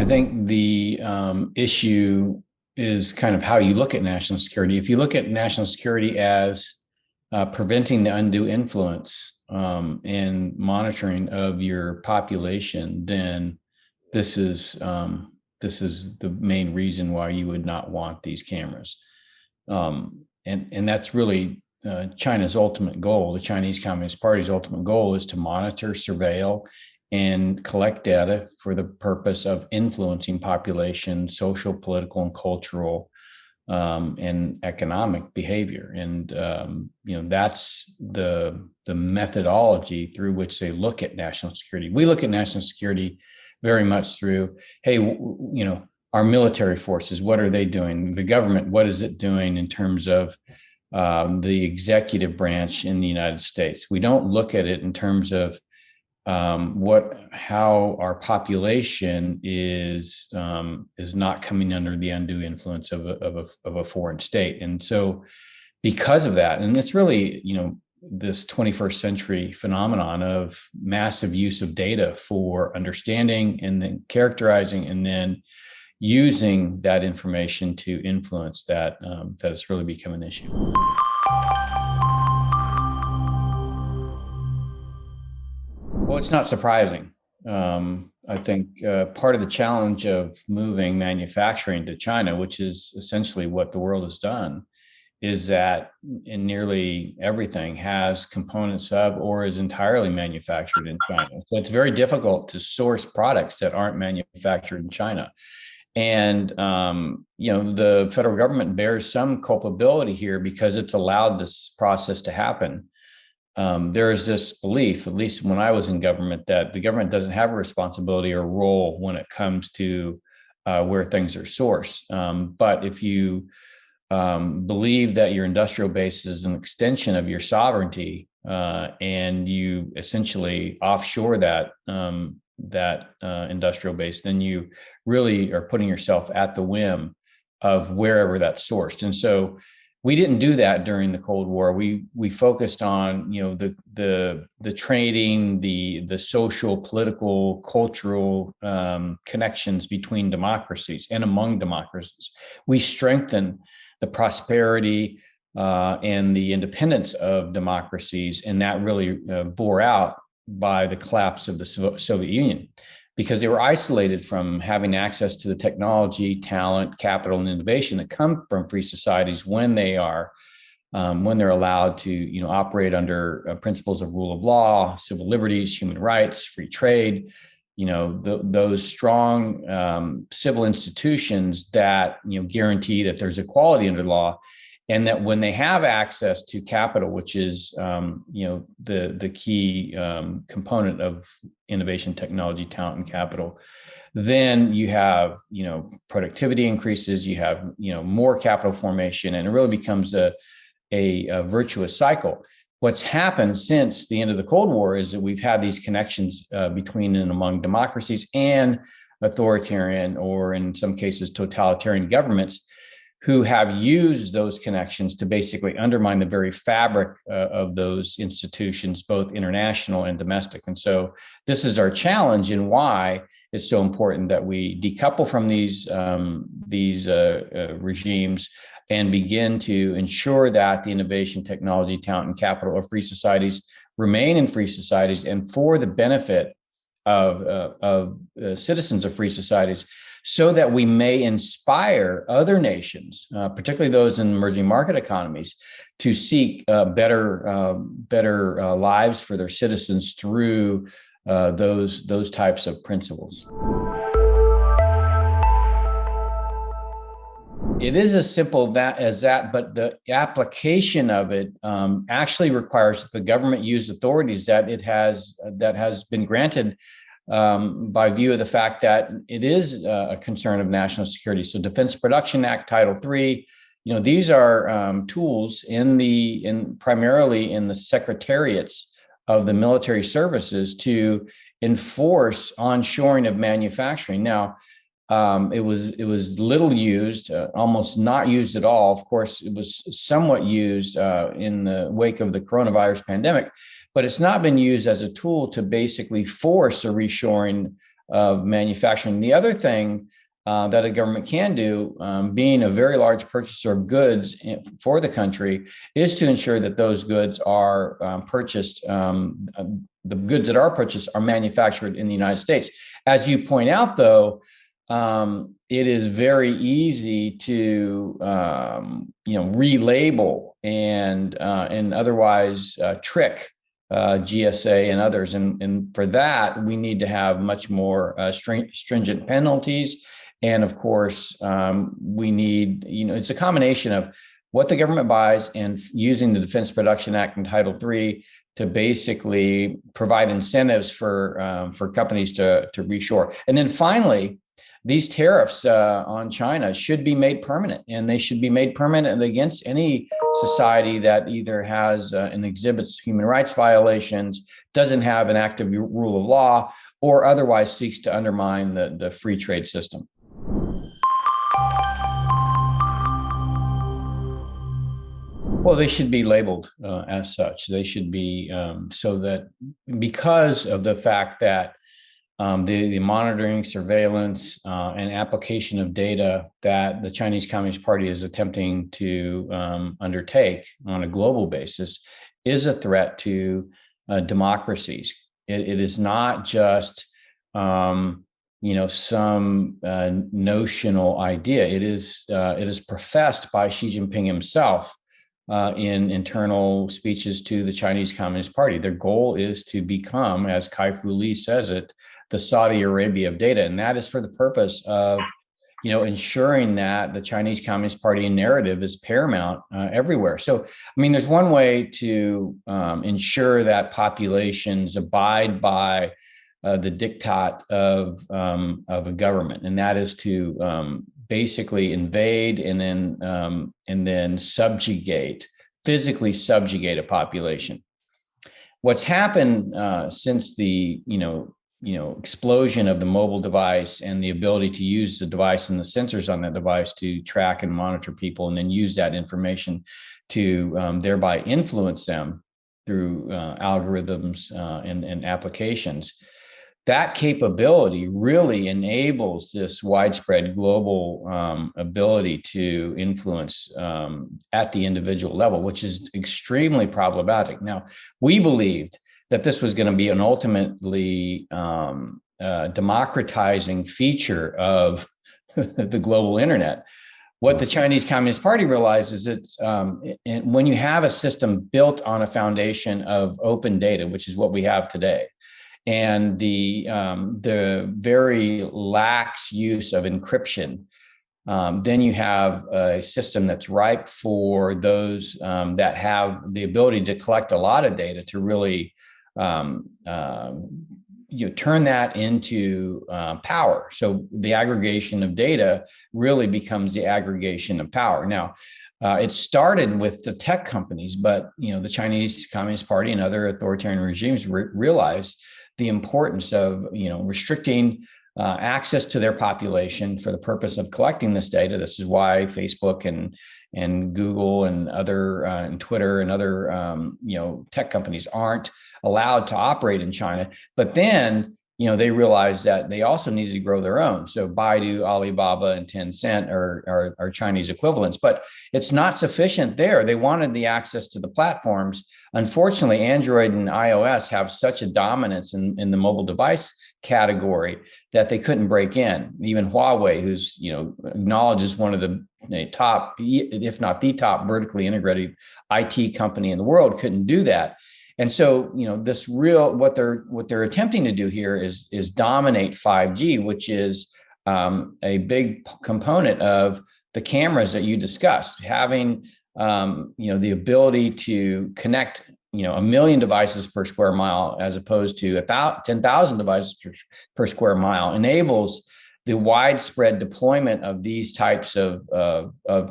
I think the issue is kind of how you look at national security. If you look at national security as preventing the undue influence and monitoring of your population, then this is this is the main reason why you would not want these cameras. And that's really China's ultimate goal. The Chinese Communist Party's ultimate goal is to monitor, surveil, and collect data for the purpose of influencing population, social, political, and cultural and economic behavior. And that's the methodology through which they look at national security. We look at national security very much through, hey, our military forces, what are they doing? The government, what is it doing in terms of the executive branch in the United States? We don't look at it in terms of how our population is not coming under the undue influence of a foreign state. And so because of that, and it's really, this 21st century phenomenon of massive use of data for understanding and then characterizing and then using that information to influence that has really become an issue. Well, it's not surprising. I think part of the challenge of moving manufacturing to China, which is essentially what the world has done, is that in nearly everything has components of or is entirely manufactured in China. So it's very difficult to source products that aren't manufactured in China. And, the federal government bears some culpability here because it's allowed this process to happen. There is this belief, at least when I was in government, that the government doesn't have a responsibility or role when it comes to where things are sourced. But if you believe that your industrial base is an extension of your sovereignty and you essentially offshore that industrial base, then you really are putting yourself at the whim of wherever that's sourced. And so we didn't do that during the Cold War. We focused on the trading, the social, political, cultural connections between democracies and among democracies. We strengthened the prosperity and the independence of democracies, and that really bore out by the collapse of the Soviet Union, because they were isolated from having access to the technology, talent, capital, and innovation that come from free societies when they're allowed to operate under principles of rule of law, civil liberties, human rights, free trade. Those strong civil institutions that guarantee that there's equality under law, and that when they have access to capital, which is the key component of innovation, technology, talent, and capital, then you have productivity increases, you have more capital formation, and it really becomes a virtuous cycle. What's happened since the end of the Cold War is that we've had these connections between and among democracies and authoritarian, or in some cases totalitarian governments, who have used those connections to basically undermine the very fabric of those institutions, both international and domestic. And so this is our challenge, and why it's so important that we decouple from these regimes and begin to ensure that the innovation, technology, talent, and capital of free societies remain in free societies and for the benefit of citizens of free societies, so that we may inspire other nations, particularly those in emerging market economies, to seek better lives for their citizens through those types of principles. It is as simple as that, but the application of it actually requires that the government use authorities that has been granted by view of the fact that it is a concern of national security. So Defense Production Act, Title III, these are tools primarily in the secretariats of the military services to enforce onshoring of manufacturing. Now, it was little used, almost not used at all. Of course, it was somewhat used in the wake of the coronavirus pandemic, but it's not been used as a tool to basically force a reshoring of manufacturing. The other thing that a government can do, being a very large purchaser of goods for the country, is to ensure that those goods are purchased. The goods that are purchased are manufactured in the United States. As you point out, though, it is very easy to relabel and otherwise trick GSA and others, and for that we need to have much more stringent penalties. And of course, we need, it's a combination of what the government buys and using the Defense Production Act and Title III to basically provide incentives for companies to reshore. And then finally, these tariffs on China should be made permanent, and they should be made permanent against any society that either has and exhibits human rights violations, doesn't have an active rule of law, or otherwise seeks to undermine the free trade system. Well, they should be labeled as such. They should be so that, because of the fact that the monitoring, surveillance, and application of data that the Chinese Communist Party is attempting to undertake on a global basis is a threat to democracies. It is not just some notional idea. It is professed by Xi Jinping himself in internal speeches to the Chinese Communist Party. Their goal is to become, as Kai-Fu Lee says it, the Saudi Arabia of data. And that is for the purpose of, ensuring that the Chinese Communist Party narrative is paramount everywhere. So, there's one way to ensure that populations abide by the diktat of a government, and that is to basically invade and then physically subjugate a population. What's happened since the explosion of the mobile device and the ability to use the device and the sensors on that device to track and monitor people, and then use that information to thereby influence them through algorithms and applications. That capability really enables this widespread global ability to influence at the individual level, which is extremely problematic. Now, we believed that this was going to be an ultimately democratizing feature of the global internet. What the Chinese Communist Party realizes is when you have a system built on a foundation of open data, which is what we have today, and the very lax use of encryption, then you have a system that's ripe for those that have the ability to collect a lot of data to really turn that into power. So the aggregation of data really becomes the aggregation of power. Now, it started with the tech companies, but the Chinese Communist Party and other authoritarian regimes realized the importance of restricting access to their population for the purpose of collecting this data. This is why Facebook and Google and other and Twitter and other tech companies aren't allowed to operate in China. But then they realized that they also needed to grow their own. So Baidu, Alibaba, and Tencent are Chinese equivalents, but it's not sufficient there. They wanted the access to the platforms. Unfortunately, Android and iOS have such a dominance in the mobile device category that they couldn't break in. Even Huawei, who's acknowledged as one of the top, if not the top, vertically integrated IT company in the world, couldn't do that. And so, what they're attempting to do here is dominate 5G, which is a big component of the cameras that you discussed, having the ability to connect 1 million devices per square mile as opposed to 10,000 devices per square mile enables the widespread deployment of these types of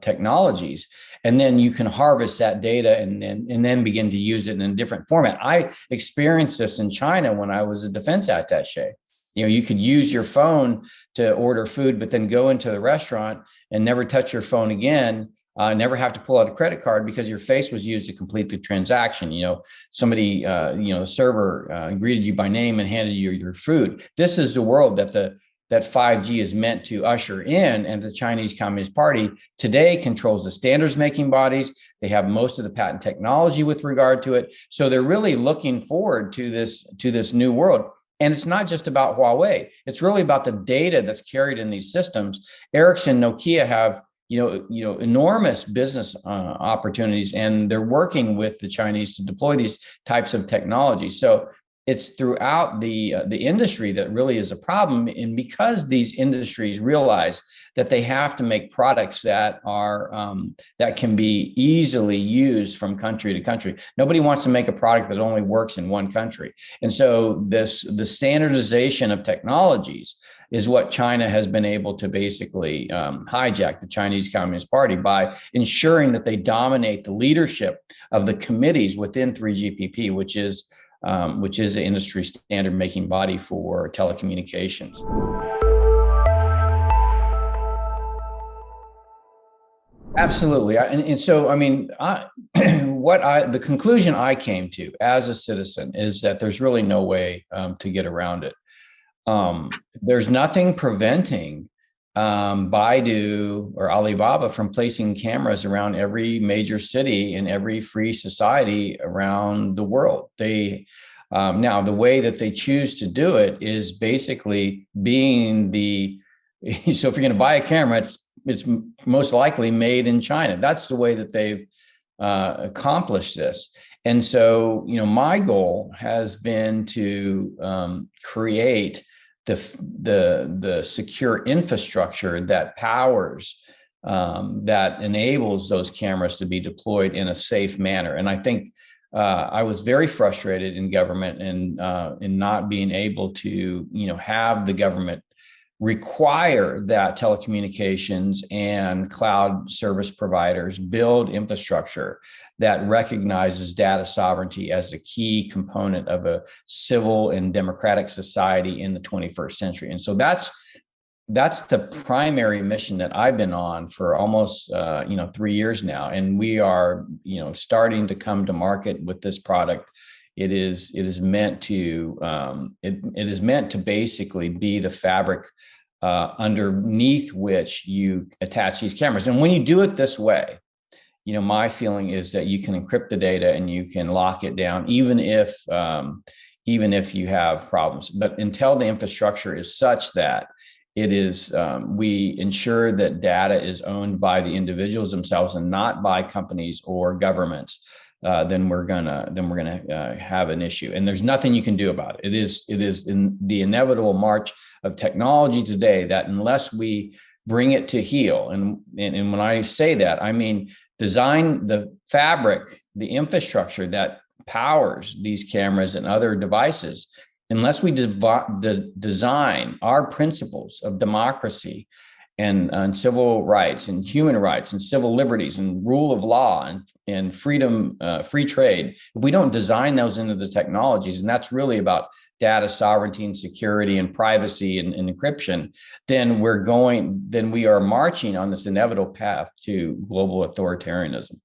technologies. And then you can harvest that data and then begin to use it in a different format. I experienced this in China when I was a defense attaché. You could use your phone to order food, but then go into the restaurant and never touch your phone again never have to pull out a credit card because your face was used to complete the transaction. Somebody, the server greeted you by name and handed you your food. This is the world that 5G is meant to usher in, and the Chinese Communist Party today controls the standards making bodies. They have most of the patent technology with regard to it. So they're really looking forward to this new world. And it's not just about Huawei. It's really about the data that's carried in these systems. Ericsson, Nokia have enormous business opportunities, and they're working with the Chinese to deploy these types of technology. So it's throughout the industry that really is a problem. And because these industries realize that they have to make products that are that can be easily used from country to country. Nobody wants to make a product that only works in one country. And so the standardization of technologies is what China has been able to basically hijack the Chinese Communist Party by ensuring that they dominate the leadership of the committees within 3GPP, which is the industry standard making body for telecommunications. Absolutely. And so, I mean, the conclusion I came to as a citizen is that there's really no way to get around it. There's nothing preventing Baidu or Alibaba from placing cameras around every major city in every free society around the world. Now, the way that they choose to do it is basically being so if you're going to buy a camera, it's most likely made in China. That's the way that they've accomplished this. And so, my goal has been to create the secure infrastructure that powers, that enables those cameras to be deployed in a safe manner. And I think I was very frustrated in government and in not being able to, have the government require that telecommunications and cloud service providers build infrastructure that recognizes data sovereignty as a key component of a civil and democratic society in the 21st century. And so that's the primary mission that I've been on for almost 3 years now. And we are starting to come to market with this product. It is meant to it is meant to basically be the fabric underneath which you attach these cameras. And when you do it this way, my feeling is that you can encrypt the data and you can lock it down, even if you have problems. But until the infrastructure is such that it is, we ensure that data is owned by the individuals themselves and not by companies or governments. Then we're gonna have an issue, and there's nothing you can do about it. It is in the inevitable march of technology today that unless we bring it to heel, and when I say that, I mean design the fabric, the infrastructure that powers these cameras and other devices. Unless we design our principles of democracy and civil rights and human rights and civil liberties and rule of law and freedom, free trade, if we don't design those into the technologies, and that's really about data sovereignty and security and privacy and encryption, then we are marching on this inevitable path to global authoritarianism.